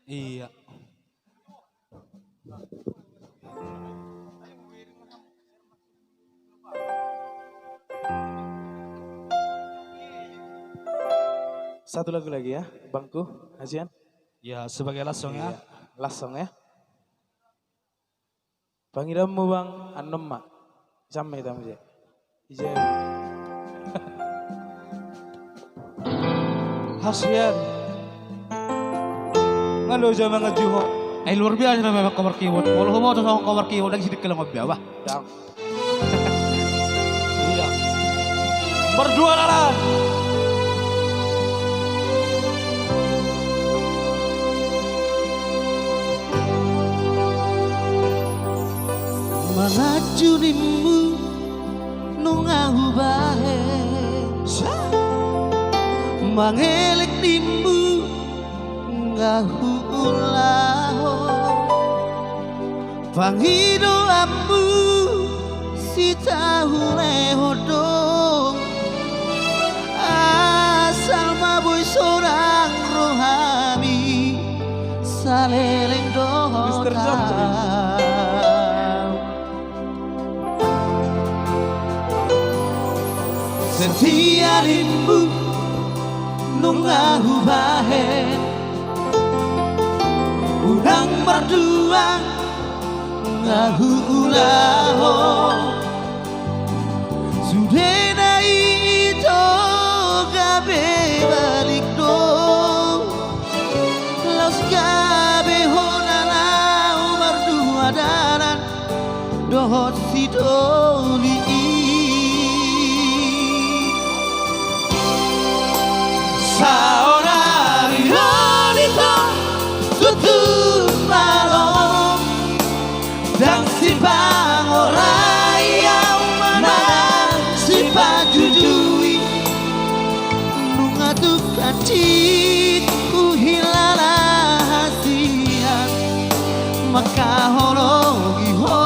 Iya. Satu lagu lagi ya, Bangku, Hajian. Ya sebagai lasong Iya. ya. Last song ya. Pangidamu bang, anom mak. Sampai tamu je. Ije. Hasian. Ngalo zaman ngajuho. Luar biasa na memang cover keyboard. Walau mau sama cover keyboard lagi sedikit lang biawa. Dang. Iya. Berdua lalan. Mana junimu nungahu bahe mangelek dimbu ngahu ulaho pangido ambu si tahu lehodong asal maboy seorang rohani saleleng Mr. John. dohotau setia rindu nungahu bahe udang berdua ngahu ulaho sudah itu gabe balik dong laus gabe honalau berdua daran dohot si doli Saudari Ronito tutup malam dan si pangorai yang mana si pajujui bunga tu kacit ku hilala hasian maka hologi ho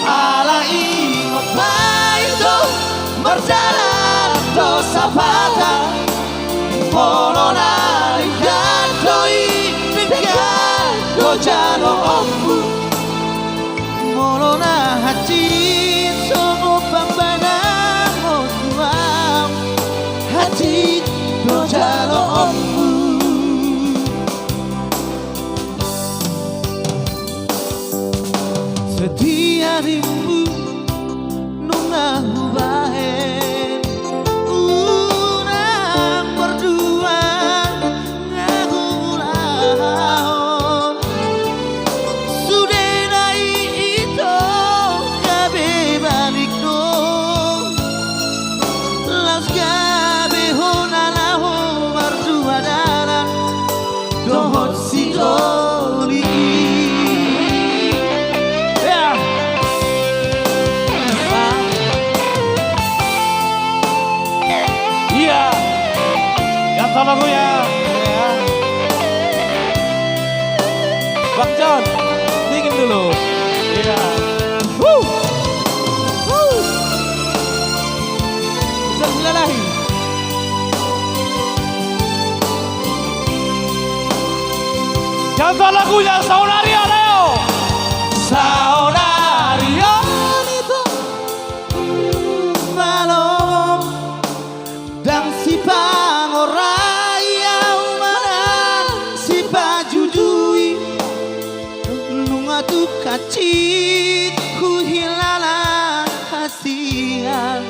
ala ingat berjalan dosa pada Polonari gadoi Dengan dojano ombu Molona haji Somo pambana motuam Haji dojano ombu Setia rindu Nungahu bahe Unang berdua Ngahu lahon Sudenai itu Gabe balik dong Las gabe honalaho Berdua dalam Dohot si doli Yang lagunya. Ya. Bang John, dingin dulu. Iya. Woo. Woo. Bisa dilalahi. Contoh lagunya Saunario Leo. Saunario itu malam dan si pangorai yang mana si pajujui lunga tu kacit ku hilala hasian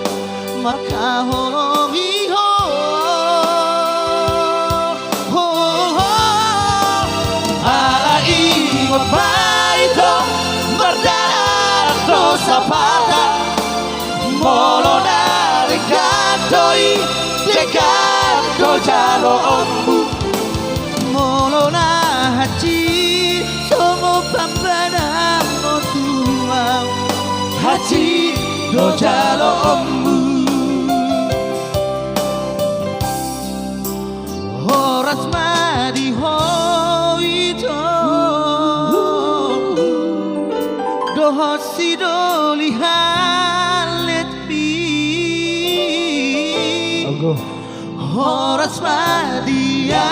maka hologi ho ala ingat baito berdarah dosa pada molonari gadoi dekat dojalo ombu molona haji somo pambana motuang haji dojalo ombu horas madi hoito dohot si doli halet bi Horas madiawito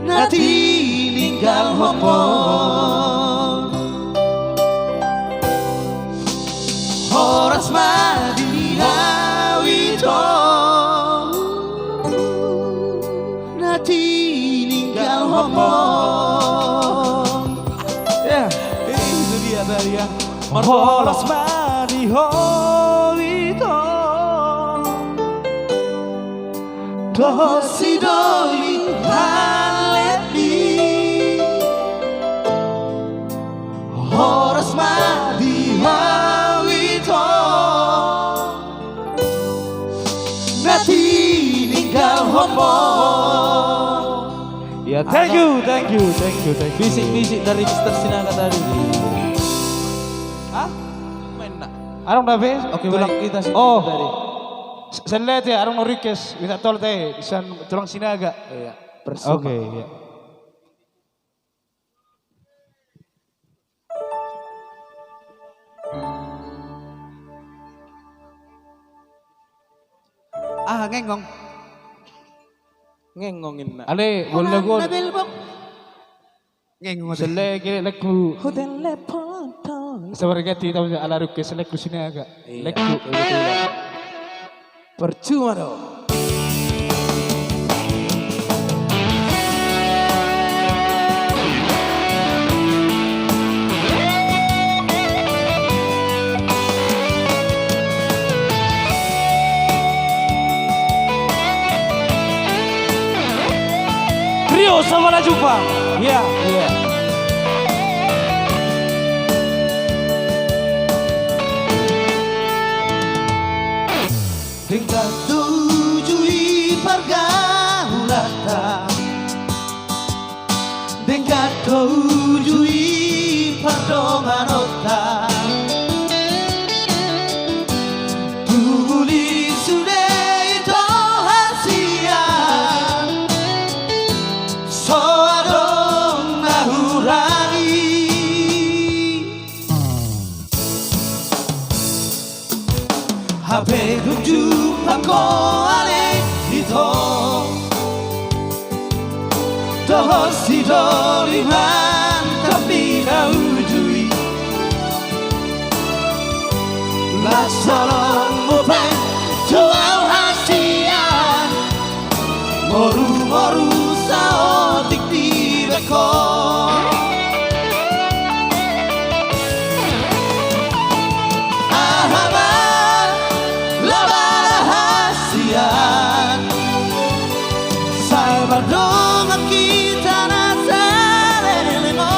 Nati ninggal hopon Horas madiawito Nati ninggal hopon. Ya, itu dia tadi ya. Horas madihowito Dosidoli haleti Horas madiawito Nati ninggal hopon. Ya, thank you. Bisik-bisik dari Mr. Sinaga tadi. Hah? Main nak? Arong dabe? Oke, tulang baik. kita sih Oh. tadi. Senlet ya, arong request. Minta tol teh, isan tulang sinaga. Iya, bersama. Oke, ya. Ah, ngengong. Ngengongin nak. Ale, boleh gue. Nabilbok Ngengong. Sele, kira lekku. Hotel Lepoto. Sebargati tahu ala request lekku sinaga. Iya, Lekku. kebetulan. Percuma dong. Rio sama jumpa. Iya. Dengan tujui pergaulata Dengan tujui perdomanota Tuli sudah itu hasil Soadong nahurani Habe tuju pako ale ito Dosi doliman tapi naujui Lasalong mupen tuau hasian Moru-moru saotik di bekon Dong kita nasa lelemo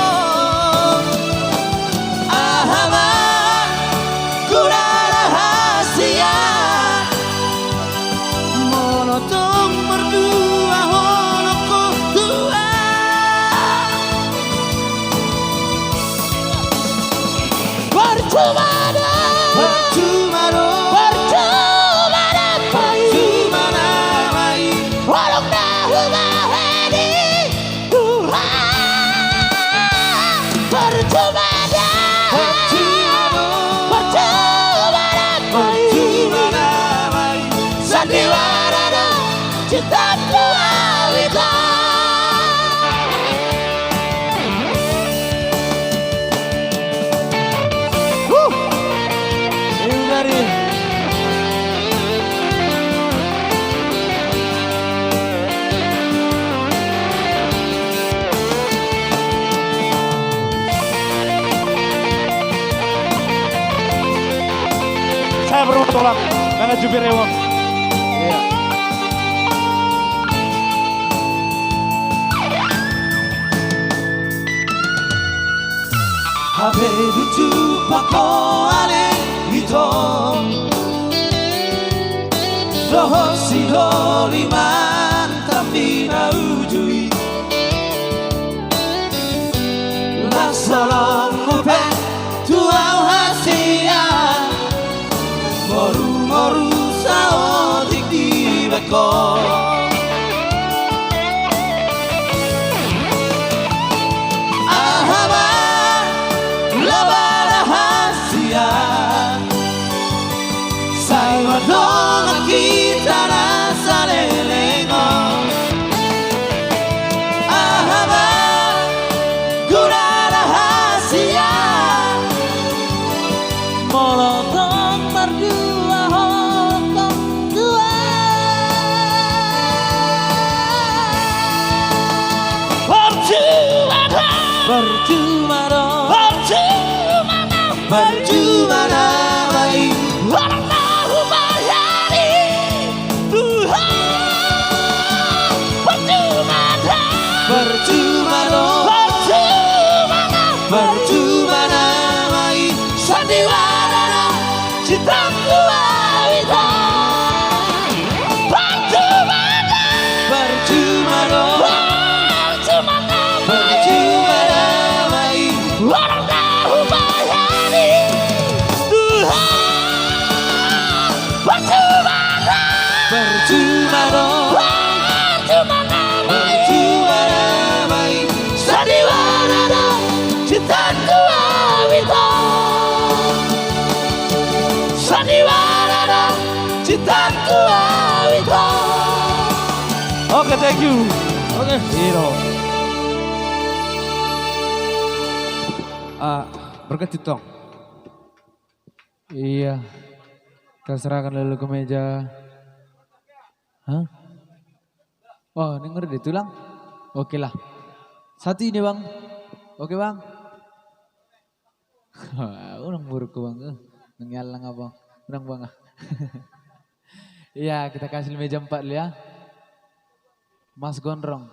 Ahama kura rahasia Monotong berdua honoko dua Percuma dong Percuma dong Percuma namai Walau sandiwara cinta dualita Saya perlu tolak karena jubir ewang. Iya. Habe lucu pako ale ito Dosi doliman tapi naujui Lasalong mupen tuau hasian Moru-moru saotik di bekon Ahama Molotov berdua Hongkong dua. Percuma Percuma dong. Percuma namai orang tahu bayari Tuhan. Percuma dong Percuma namai Sandiwara cintaku awita. Percuma dong Percuma namai Orang tahu bayari Tuhan. Percuma dong Percuma namai Sandiwara cintaku awita. Sandiwara cintaku awita. Oke, thank you. Oke, hero. Berkecut dong. Iya. Kita serahkan dulu ke meja. Hah? Oh, denger deh tulang. Oke lah. Satu ini bang. Oke bang. Orang buruk bang. Nengyalang apa? Orang bang. Iya kita kasih meja 4 ya. Mas Gondrong.